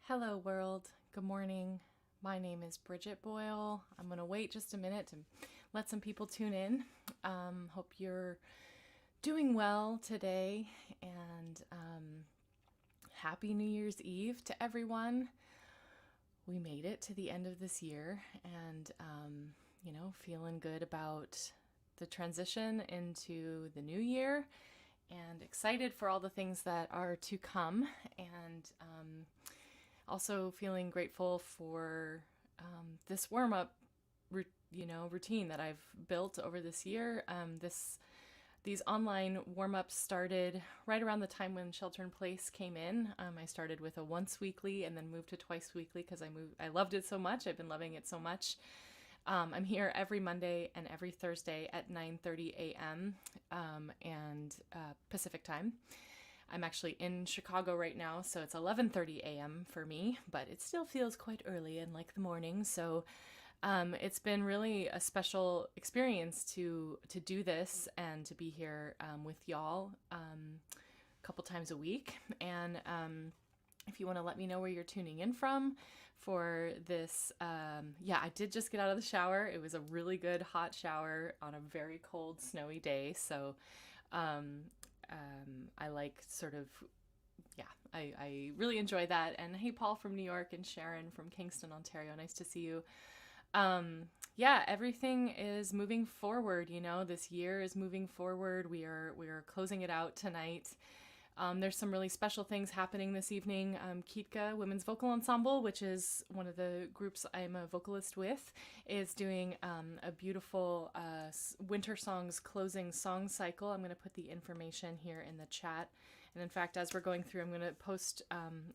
Hello, world. Good morning. My name is Briget Boyle. I'm going to wait just a minute to let some people tune in. Hope you're doing well today, and happy New Year's Eve to everyone. We made it to the end of this year, and feeling good about the transition into the new year, and excited for all the things that are to come, and also feeling grateful for this warm-up routine that I've built over this year. These online warm-ups started right around the time when shelter in place came in. I started with a once weekly and then moved to twice weekly because I loved it so much. I've been loving it so much. I'm here every Monday and every Thursday at 9:30 a.m. And Pacific time. I'm actually in Chicago right now, so it's 11:30 a.m. for me, but it still feels quite early and like the morning. So it's been really a special experience to do this and to be here with y'all a couple times a week. And if you want to let me know where you're tuning in from for this, I did just get out of the shower. It was a really good hot shower on a very cold, snowy day. So I like I really enjoy that. And hey, Paul from New York and Sharon from Kingston, Ontario. Nice to see you. Everything is moving forward. This year is moving forward. We are closing it out tonight. There's some really special things happening this evening. Kitka Women's Vocal Ensemble, which is one of the groups I'm a vocalist with, is doing a beautiful winter songs closing song cycle. I'm going to put the information here in the chat. And in fact, as we're going through, I'm going to post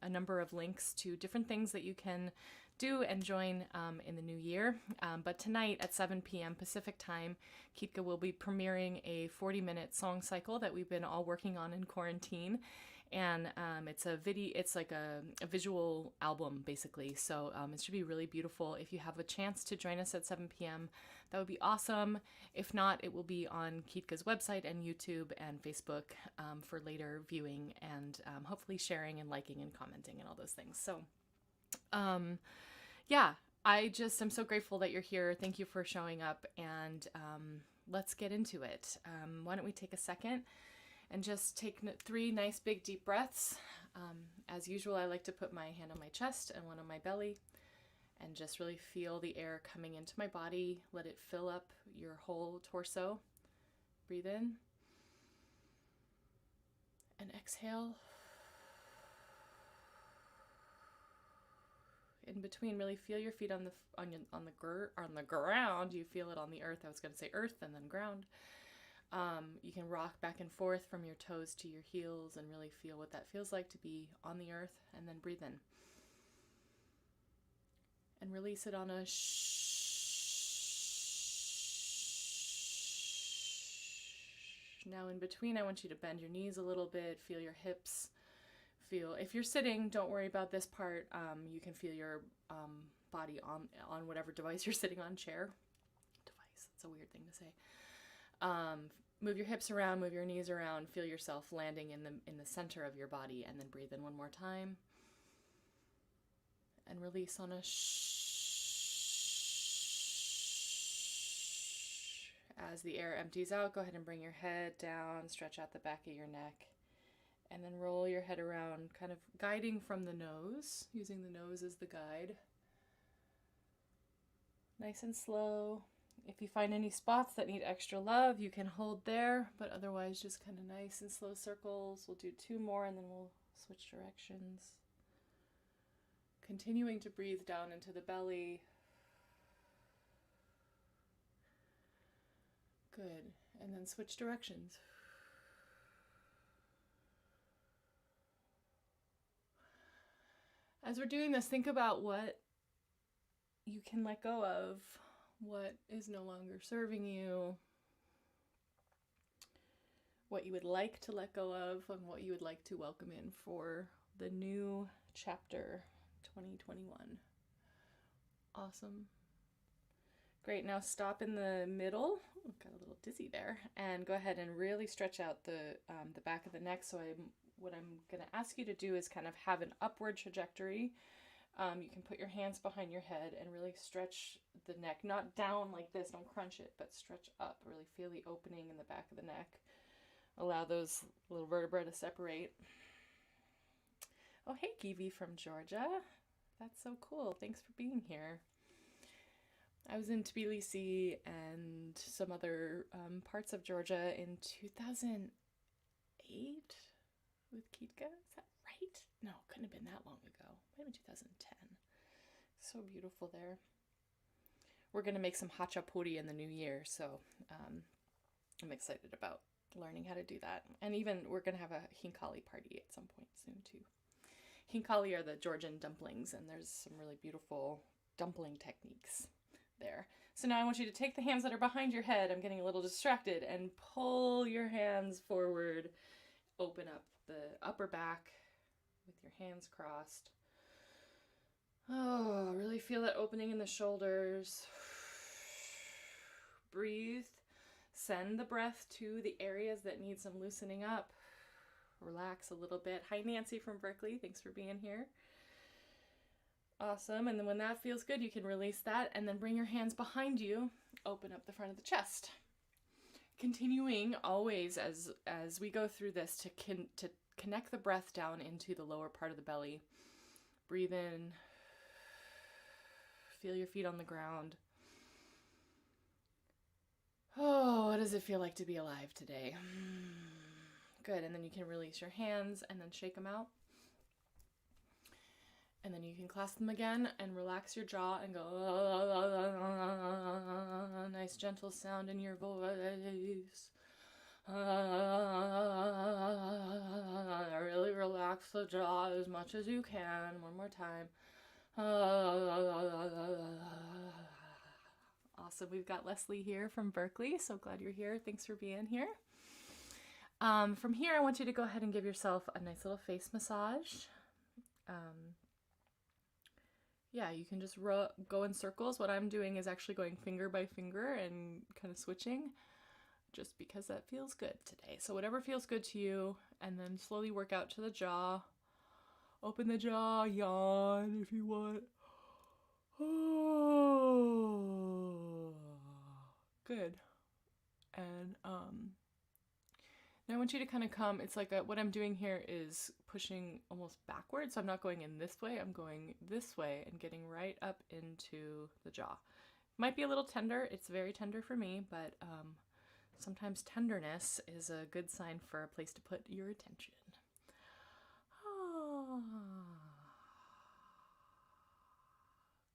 a number of links to different things that you can do and join in the new year. But tonight at 7 p.m. Pacific time, Kitka will be premiering a 40-minute song cycle that we've been all working on in quarantine. And it's like a visual album, basically. So it should be really beautiful. If you have a chance to join us at 7 p.m., that would be awesome. If not, it will be on Kitka's website and YouTube and Facebook for later viewing and hopefully sharing and liking and commenting and all those things. So I'm so grateful that you're here. Thank you for showing up, and let's get into it. Why don't we take a second and just take 3 nice big deep breaths. As usual, I like to put my hand on my chest and one on my belly and just really feel the air coming into my body. Let it fill up your whole torso. Breathe in and exhale. In between, really feel your feet on the ground. You feel it on the earth. I was going to say earth and then ground. You can rock back and forth from your toes to your heels and really feel what that feels like to be on the earth, and then breathe in. And release it on a shh. Now in between, I want you to bend your knees a little bit, feel your hips. If you're sitting, don't worry about this part. You can feel your body on whatever device you're sitting on, chair. Device, it's a weird thing to say. Move your hips around, move your knees around, feel yourself landing in the center of your body, and then breathe in one more time. And release on a shh. As the air empties out, go ahead and bring your head down, stretch out the back of your neck, and then roll your head around, kind of guiding from the nose, using the nose as the guide. Nice and slow. If you find any spots that need extra love, you can hold there, but otherwise just kind of nice and slow circles. We'll do 2 more and then we'll switch directions. Continuing to breathe down into the belly. Good. And then switch directions. As we're doing this, think about what you can let go of, what is no longer serving you, what you would like to let go of, and what you would like to welcome in for the new chapter 2021. Awesome. Great. Now stop in the middle. Got a little dizzy there. And go ahead and really stretch out the back of the neck. So what I'm going to ask you to do is kind of have an upward trajectory You can put your hands behind your head and really stretch the neck, not down like this, don't crunch it, but stretch up. Really feel the opening in the back of the neck. Allow those little vertebrae to separate. Oh, hey, Kiwi from Georgia. That's so cool. Thanks for being here. I was in Tbilisi and some other parts of Georgia in 2008 with Kitka. Is that right? No, couldn't have been that long ago. Maybe 2010. So beautiful there. We're going to make some hachapuri in the new year, so I'm excited about learning how to do that. And even we're going to have a hinkali party at some point soon too. Hinkali are the Georgian dumplings, and there's some really beautiful dumpling techniques there. So now I want you to take the hands that are behind your head. I'm getting a little distracted, and pull your hands forward. Open up the upper back with your hands crossed. Oh, really feel that opening in the shoulders. Breathe. Send the breath to the areas that need some loosening up. Relax a little bit. Hi, Nancy from Berkeley. Thanks for being here. Awesome. And then when that feels good, you can release that and then bring your hands behind you. Open up the front of the chest. Continuing always as we go through this to connect the breath down into the lower part of the belly. Breathe in. Feel your feet on the ground. Oh, what does it feel like to be alive today? Good. And then you can release your hands and then shake them out. And then you can clasp them again and relax your jaw and go, nice gentle sound in your voice. Really relax the jaw as much as you can. One more time. Awesome. We've got Leslie here from Berkeley. So glad you're here. Thanks for being here. From here, I want you to go ahead and give yourself a nice little face massage. Yeah, you can just go in circles. What I'm doing is actually going finger by finger and kind of switching just because that feels good today. So whatever feels good to you, and then slowly work out to the jaw. Open the jaw, yawn if you want. Oh, good. And now I want you to kind of come, it's like what I'm doing here is pushing almost backwards. So I'm not going in this way, I'm going this way and getting right up into the jaw. Might be a little tender, it's very tender for me, but sometimes tenderness is a good sign for a place to put your attention.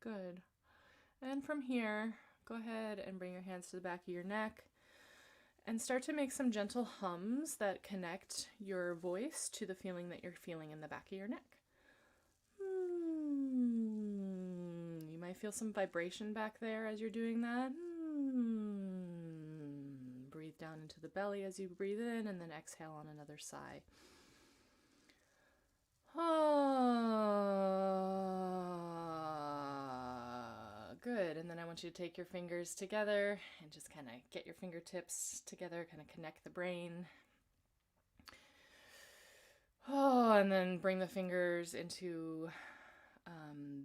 Good. And from here, go ahead and bring your hands to the back of your neck and start to make some gentle hums that connect your voice to the feeling that you're feeling in the back of your neck. You might feel some vibration back there as you're doing that. Breathe down into the belly as you breathe in, and then exhale on another sigh. Good. And then I want you to take your fingers together and just kind of get your fingertips together, kind of connect the brain. And then bring the fingers into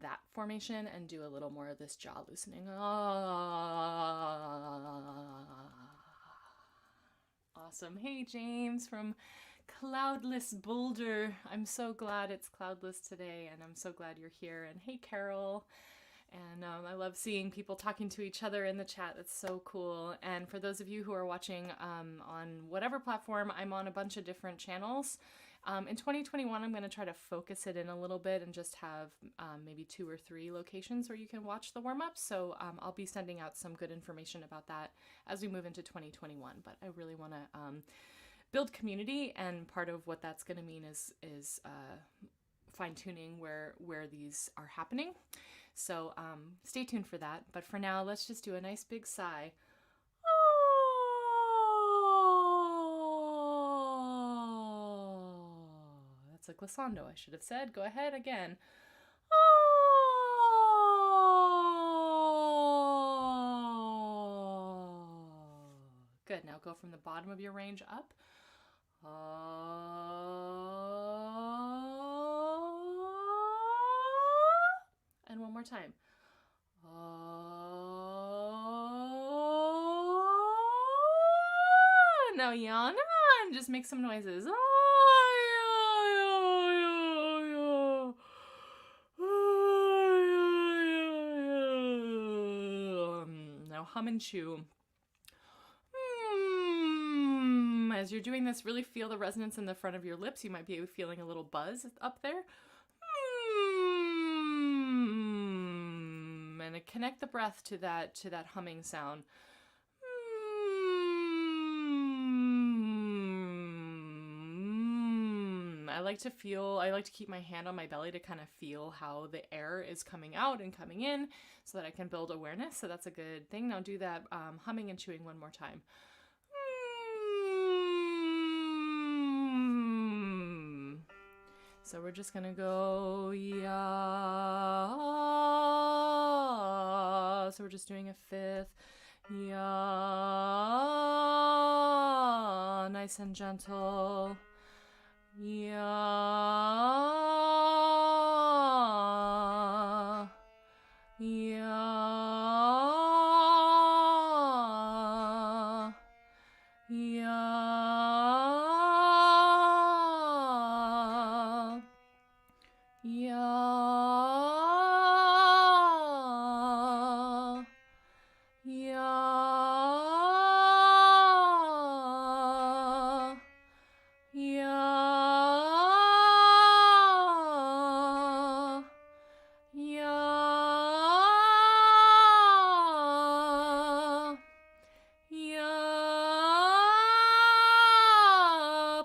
that formation and do a little more of this jaw loosening. Awesome. Hey, James from Cloudless Boulder. I'm so glad it's cloudless today, and I'm so glad you're here. And hey, Carol. And I love seeing people talking to each other in the chat. That's so cool. And for those of you who are watching on whatever platform, I'm on a bunch of different channels. In 2021, I'm going to try to focus it in a little bit and just have maybe 2 or 3 locations where you can watch the warm-ups. So I'll be sending out some good information about that as we move into 2021. But I really want to build community, and part of what that's going to mean is fine-tuning where these are happening. So stay tuned for that. But for now, let's just do a nice big sigh. That's a glissando, I should have said. Go ahead again. Good. Now go from the bottom of your range up. more time. Now yawn and just make some noises. Now hum and chew. As you're doing this, really feel the resonance in the front of your lips. You might be feeling a little buzz up there. And connect the breath to that humming sound. I like to keep my hand on my belly to kind of feel how the air is coming out and coming in so that I can build awareness. So that's a good thing. Now do that humming and chewing one more time. So we're just gonna go ya. So we're just doing a fifth ya, nice and gentle. Ya, ya, ya,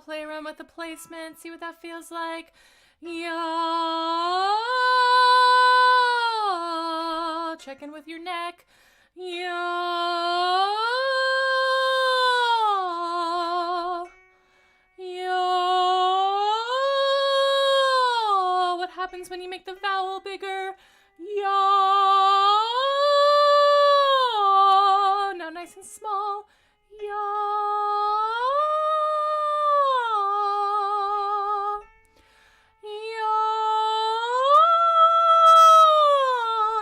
play around with the placement, see what that feels like. Check in with your neck. What happens when you make the vowel bigger? Now nice and small.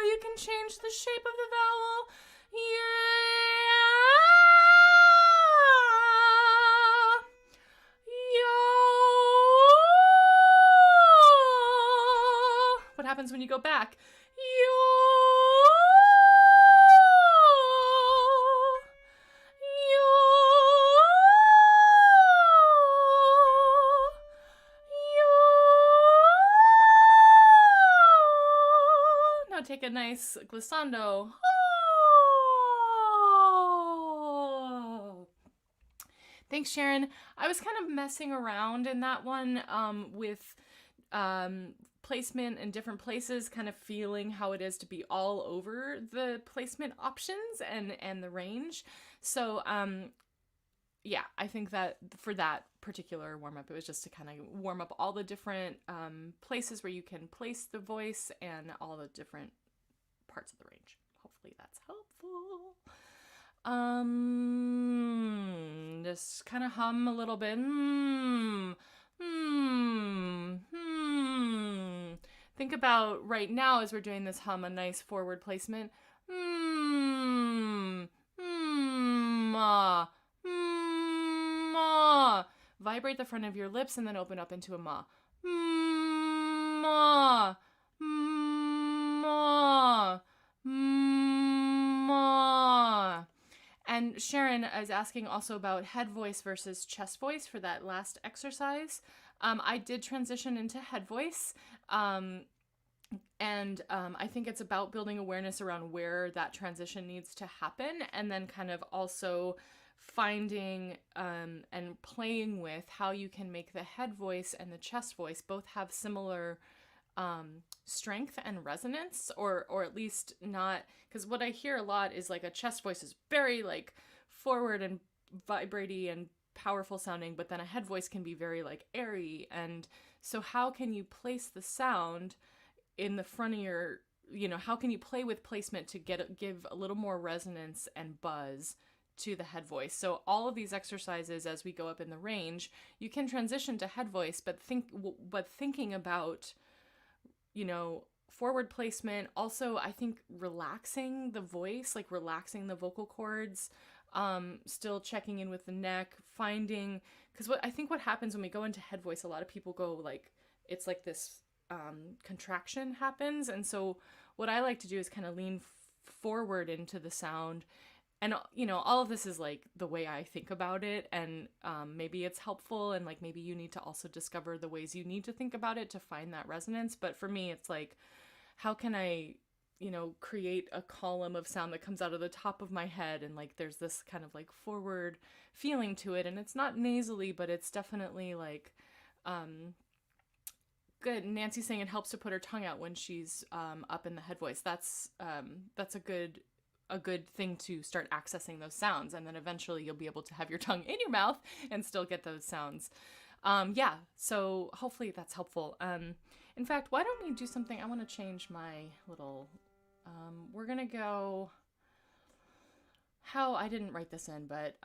You can change the shape of the vowel. What happens when you go back? Now take a nice glissando. Thanks, Sharon. I was kind of messing around in that one with placement in different places, kind of feeling how it is to be all over the placement options and the range. So yeah, I think that for that particular warm-up, it was just to kind of warm up all the different places where you can place the voice and all the different parts of the range. Hopefully that's helpful. Just kind of hum a little bit. Think about right now as we're doing this hum, a nice forward placement. Ma. Vibrate the front of your lips and then open up into a ma. Ma. Ma. Ma. And Sharon is asking also about head voice versus chest voice for that last exercise. I did transition into head voice, and I think it's about building awareness around where that transition needs to happen, and then kind of also finding and playing with how you can make the head voice and the chest voice both have similar strength and resonance, or at least not, because what I hear a lot is like a chest voice is very like forward and vibraty and powerful sounding, but then a head voice can be very like airy. And so how can you place the sound in the front of your, how can you play with placement to give a little more resonance and buzz to the head voice? So all of these exercises, as we go up in the range, you can transition to head voice, but thinking about, forward placement. Also, I think relaxing the voice, like relaxing the vocal cords, still checking in with the neck, finding, because what happens when we go into head voice, a lot of people go like, it's like this contraction happens. And so what I like to do is kind of lean forward into the sound. And, you know, all of this is like the way I think about it. And maybe it's helpful. And like maybe you need to also discover the ways you need to think about it to find that resonance. But for me, it's like, how can I, you know, create a column of sound that comes out of the top of my head? And like there's this kind of like forward feeling to it. And it's not nasally, but it's definitely like good. Nancy's saying it helps to put her tongue out when she's up in the head voice. That's a good thing to start accessing those sounds, and then eventually you'll be able to have your tongue in your mouth and still get those sounds. Yeah, so hopefully that's helpful. In fact, why don't we do something? I want to change my little, we're gonna go, how, I didn't write this in, but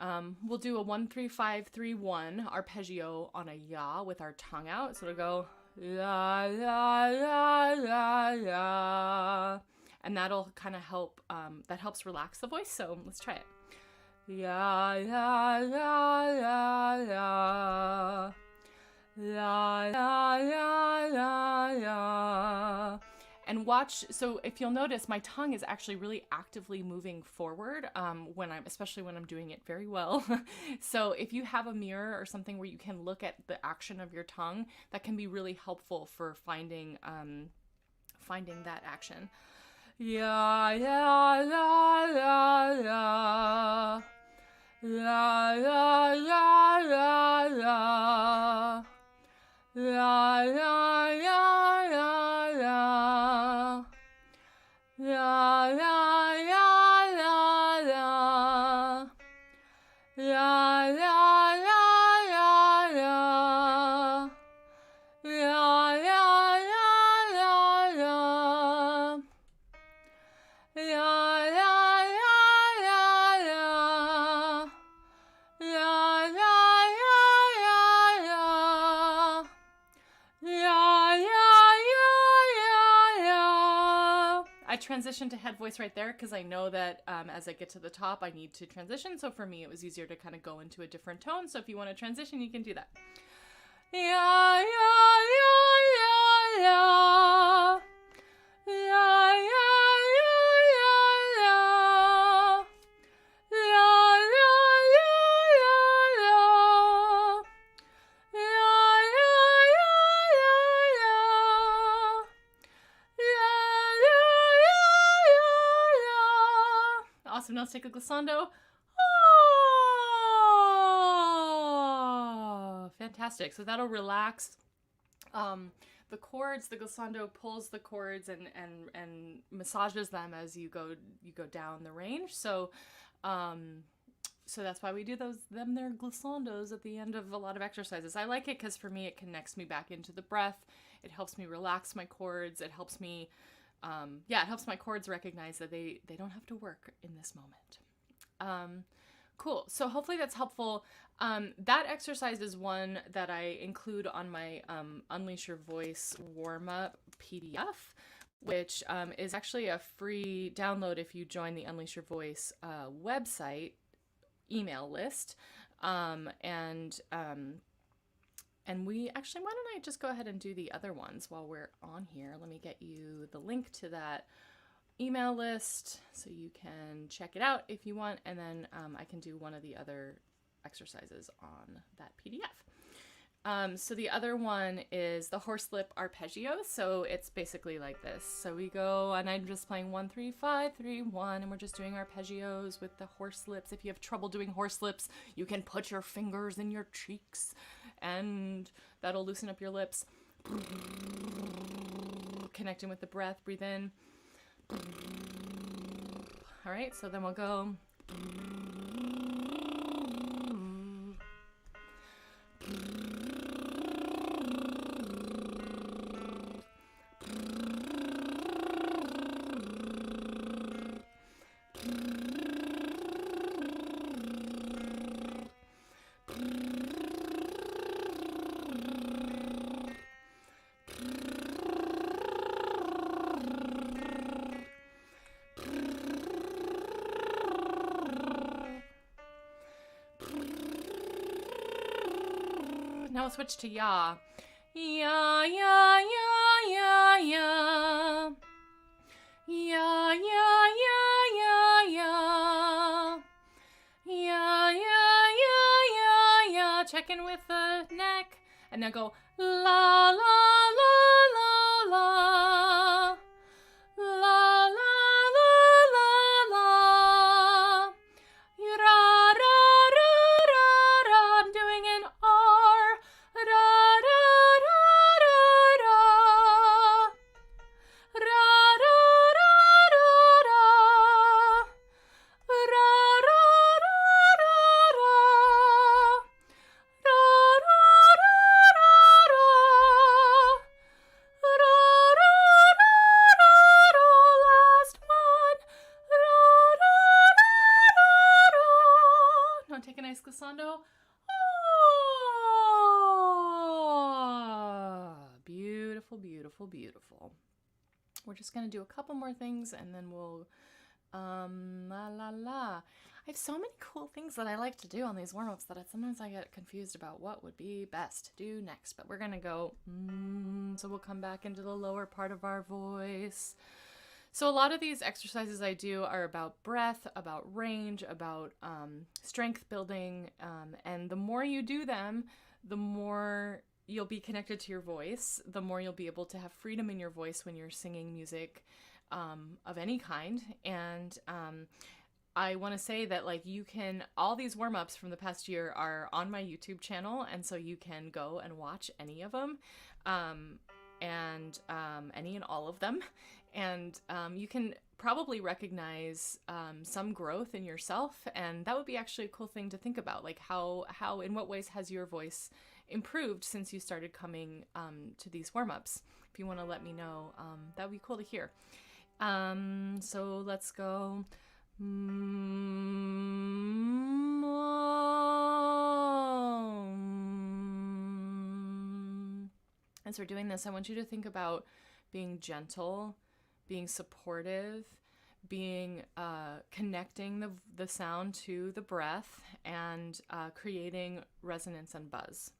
we'll do a 1-3-5-3-1 arpeggio on a ya with our tongue out. So it'll go la la la la la. And that'll kind of help, that helps relax the voice. So let's try it. La, la, la, la, la. La, la, la, la, la. And watch, so if you'll notice, my tongue is actually really actively moving forward especially when I'm doing it very well. So if you have a mirror or something where you can look at the action of your tongue, that can be really helpful for finding that action. Ya, ya, la, la, la. La, la, la, la, la. La, la, la, la, la. La, la, la, la, la. La, la, la, la, la. La, la, la, la, la. La, la, la, la, la. La, la, la, la, la. La, la, la, la. I transitioned to head voice right there because I know that as I get to the top, I need to transition. So for me, it was easier to kind of go into a different tone. So if you want to transition, you can do that. Ya, ya, ya, ya, ya. Ya, ya. Awesome. Now let's take a glissando. Oh, fantastic. So that'll relax the chords. The glissando pulls the chords and massages them as you go down the range. So so that's why we do them glissandos at the end of a lot of exercises. I like it because for me it connects me back into the breath. It helps me relax my chords. It helps me it helps my chords recognize that they don't have to work in this moment. Cool. So hopefully that's helpful. That exercise is one that I include on my Unleash Your Voice warm-up PDF, which is actually a free download if you join the Unleash Your Voice website email list. And we actually, why don't I just go ahead and do the other ones while we're on here? Let me get you the link to that email list so you can check it out if you want. And then I can do one of the other exercises on that PDF. So the other one is the horse lip arpeggio. So it's basically like this. So we go, and I'm just playing 1-3-5-3-1, and we're just doing arpeggios with the horse lips. If you have trouble doing horse lips, you can put your fingers in your cheeks, and that'll loosen up your lips. Connecting with the breath, breathe in. All right, so then we'll go. Now we'll switch to ya. Ya, ya, ya, ya, ya. Ya, ya, ya, ya, ya. Ya, ya, ya, ya, ya. Check in with the neck. And now go la, la, la, la, la. La, la, la, la, la. Ra, ra, ra, ra, ra. I'm doing an R. Ra, ra, ra, ra, ra. Ra, ra, ra, ra, ra. Ra, ra, ra, ra, ra. Ra, ra, ra, ra, ra. Ra, ra, ra, ra, ra. Last one. Ra, ra, ra, ra, ra. Now take a nice glissando. Ah, beautiful, beautiful, beautiful. We're just going to do a couple more things and then we'll, la, la, la. I have so many cool things that I like to do on these warm-ups that sometimes I get confused about what would be best to do next. But we're going to go, so we'll come back into the lower part of our voice. So a lot of these exercises I do are about breath, about range, about strength building. And the more you do them, the more you'll be connected to your voice, the more you'll be able to have freedom in your voice when you're singing music of any kind. And I want to say that like you can, all these warm-ups from the past year are on my YouTube channel. And so you can go and watch any of them and any and all of them. And you can probably recognize some growth in yourself. And that would be actually a cool thing to think about. Like how in what ways has your voice improved since you started coming to these warm-ups? If you want to let me know, that would be cool to hear. So let's go. As we're doing this, I want you to think about being gentle, being supportive, being connecting the sound to the breath, and creating resonance and buzz.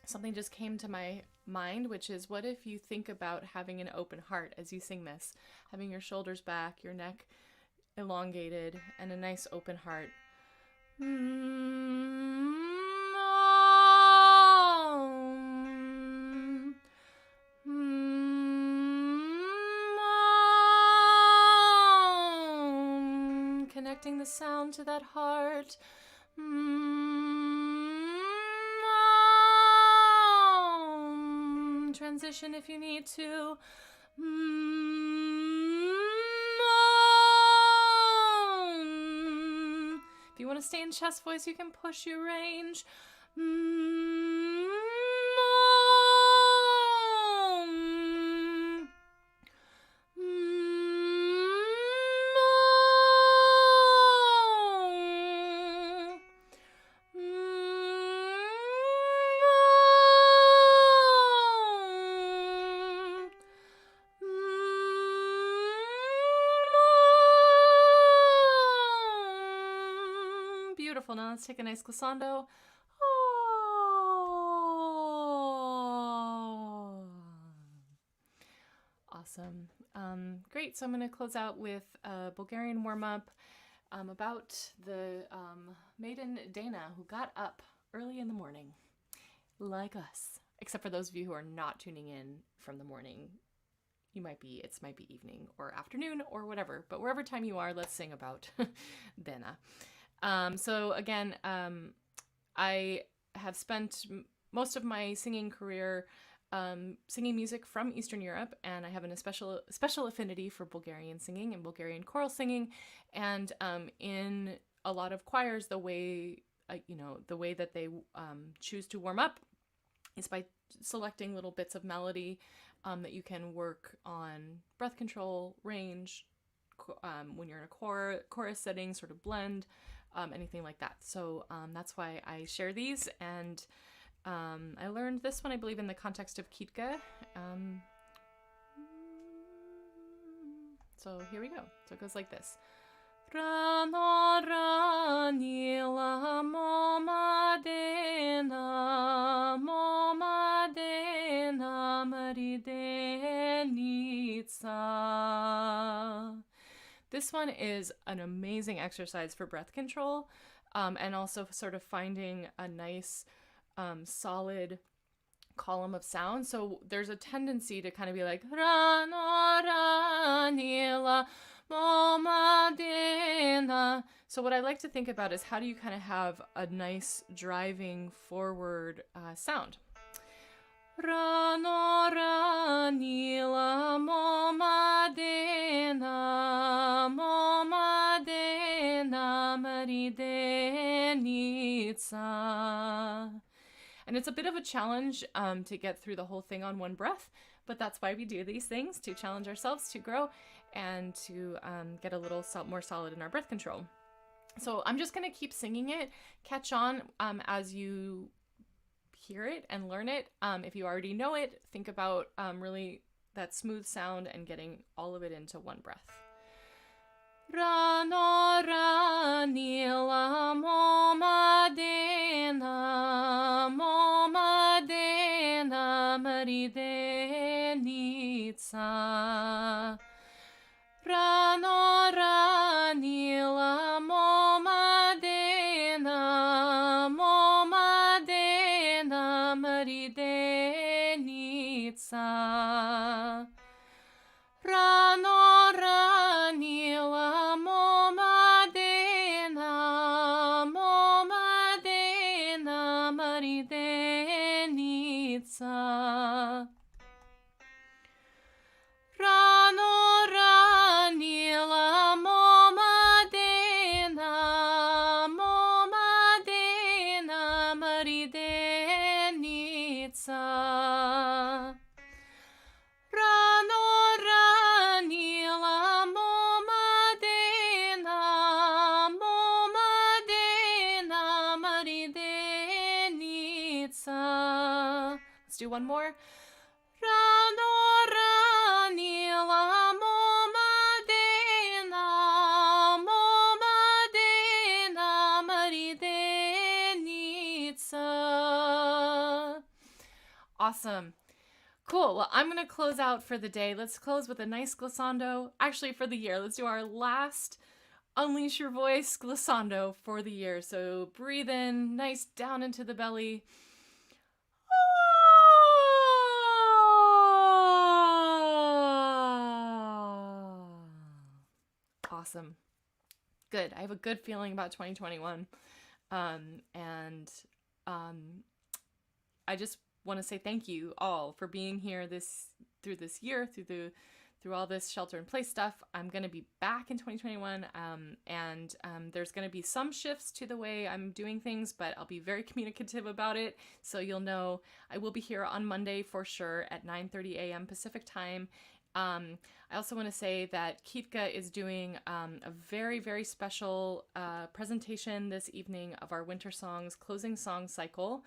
Something just came to my mind, which is, what if you think about having an open heart as you sing this, having your shoulders back, your neck elongated, and a nice open heart. Connecting the sound to that heart. Transition if you need to. If you want to stay in chest voice, you can push your range. Beautiful. Now let's take a nice glissando. Oh. Awesome. Great. So I'm going to close out with a Bulgarian warm-up about the maiden Dana who got up early in the morning, like us. Except for those of you who are not tuning in from the morning. It might be evening or afternoon or whatever. But wherever time you are, let's sing about Dana. So again, I have spent most of my singing career singing music from Eastern Europe, and I have a special affinity for Bulgarian singing and Bulgarian choral singing. And in a lot of choirs, the way that they choose to warm up is by selecting little bits of melody that you can work on breath control, range, when you're in a chorus setting, sort of blend, anything like that. So that's why I share these, and I learned this one, I believe, in the context of Kitka. So here we go. So it goes like this. Rano ranila momadena maridenica. This one is an amazing exercise for breath control, and also sort of finding a nice solid column of sound. So there's a tendency to kind of be like Rano ranila momadena. So what I like to think about is how do you kind of have a nice driving forward sound. Rano ranila momadena maridenica. And it's a bit of a challenge to get through the whole thing on one breath, but that's why we do these things, to challenge ourselves, to grow, and to get a little more solid in our breath control. So I'm just going to keep singing it. Catch on as you hear it and learn it. If you already know it, think about really that smooth sound and getting all of it into one breath. Rano ranila momadena maridenica. Rano ranila momadena maridenica. Rano ranila momadena maridenica. Rano ranila momadena maridenica. Rano ranila momadena maridenica. Let's do one more. Rano ranila momadena maridenica. Awesome. Cool. Well, I'm going to close out for the day. Let's close with a nice glissando. Actually, for the year, let's do our last Unleash Your Voice glissando for the year. So breathe in, nice down into the belly. Awesome. Good. I have a good feeling about 2021. I just want to say thank you all for being here through this year, through all this shelter in place stuff. I'm going to be back in 2021, and there's going to be some shifts to the way I'm doing things, but I'll be very communicative about it, so you'll know. I will be here on Monday for sure at 9:30 a.m. Pacific time. I also want to say that Kitka is doing a very, very special presentation this evening of our Winter Songs closing song cycle.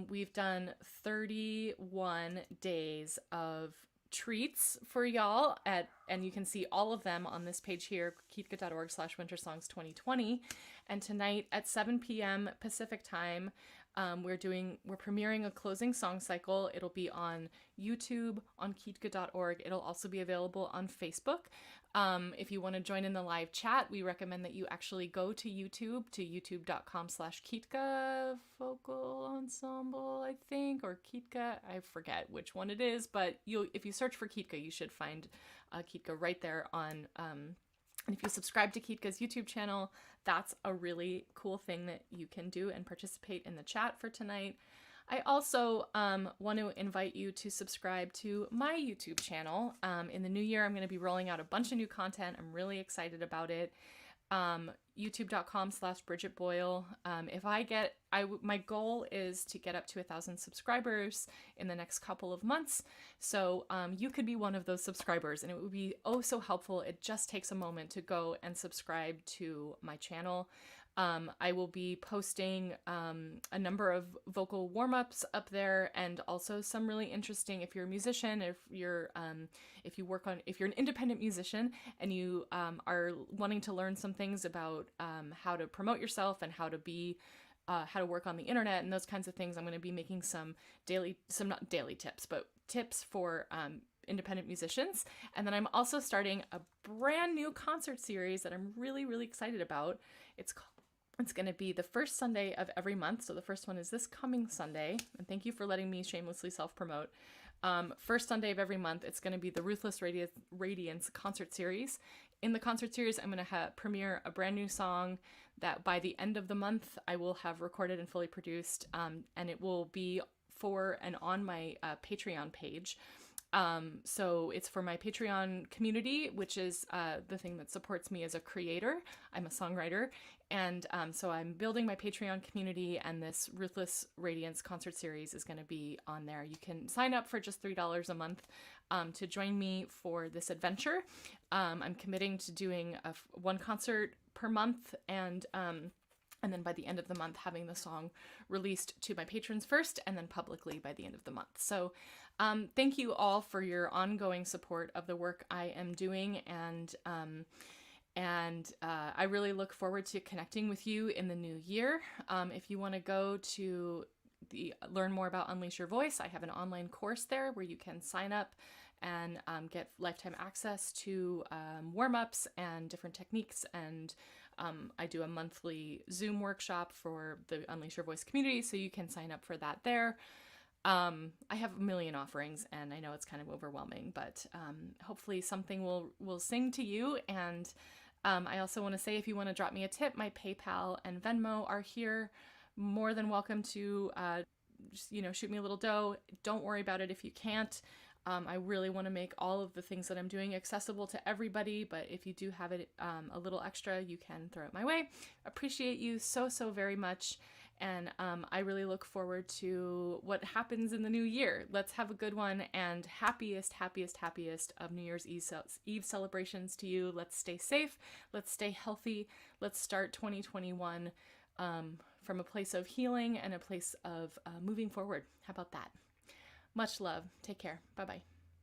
We've done 31 days of treats for y'all and you can see all of them on this page here, kitka.org/wintersongs2020. And tonight at 7 p.m. Pacific time, we're premiering a closing song cycle. It'll be on YouTube, on kitka.org. It'll also be available on Facebook. If you want to join in the live chat, we recommend that you actually go to youtube.com/Kitka Vocal Ensemble, I think, or Kitka. I forget which one it is, but if you search for Kitka, you should find Kitka right there on. And if you subscribe to Kitka's YouTube channel, that's a really cool thing that you can do and participate in the chat for tonight. I also want to invite you to subscribe to my YouTube channel. In the new year, I'm going to be rolling out a bunch of new content. I'm really excited about it. YouTube.com/Briget Boyle. My goal is to get up to 1,000 subscribers in the next couple of months. So you could be one of those subscribers, and it would be oh so helpful. It just takes a moment to go and subscribe to my channel. I will be posting a number of vocal warm-ups up there, and also some really interesting, if you're a musician, if you're an independent musician and you are wanting to learn some things about how to promote yourself and how to work on the internet and those kinds of things. I'm going to be making some not daily tips, but tips for independent musicians. And then I'm also starting a brand new concert series that I'm really, really excited about. It's going to be the first Sunday of every month. So the first one is this coming Sunday. And thank you for letting me shamelessly self-promote. First Sunday of every month, it's going to be the Ruthless Radiance concert series. In the concert series, I'm going to premiere a brand new song that by the end of the month, I will have recorded and fully produced. And it will be for and on my Patreon page. So it's for my Patreon community, which is the thing that supports me as a creator. I'm a songwriter. And so I'm building my Patreon community, and this Ruthless Radiance concert series is going to be on there. You can sign up for just $3 a month to join me for this adventure. I'm committing to doing one concert per month, and then by the end of the month, having the song released to my patrons first, and then publicly by the end of the month. So thank you all for your ongoing support of the work I am doing, and I really look forward to connecting with you in the new year. If you want to go to learn more about Unleash Your Voice, I have an online course there where you can sign up and get lifetime access to warm-ups and different techniques, and I do a monthly Zoom workshop for the Unleash Your Voice community, so you can sign up for that there. I have a million offerings, and I know it's kind of overwhelming, but hopefully something will sing to you. And I also want to say, if you want to drop me a tip, my PayPal and Venmo are here. More than welcome to just, shoot me a little dough. Don't worry about it if you can't. I really want to make all of the things that I'm doing accessible to everybody, but if you do have it a little extra, you can throw it my way. Appreciate you so, so very much. And I really look forward to what happens in the new year. Let's have a good one, and happiest of New Year's Eve celebrations to you. Let's stay safe. Let's stay healthy. Let's start 2021 from a place of healing and a place of moving forward. How about that? Much love. Take care. Bye-bye.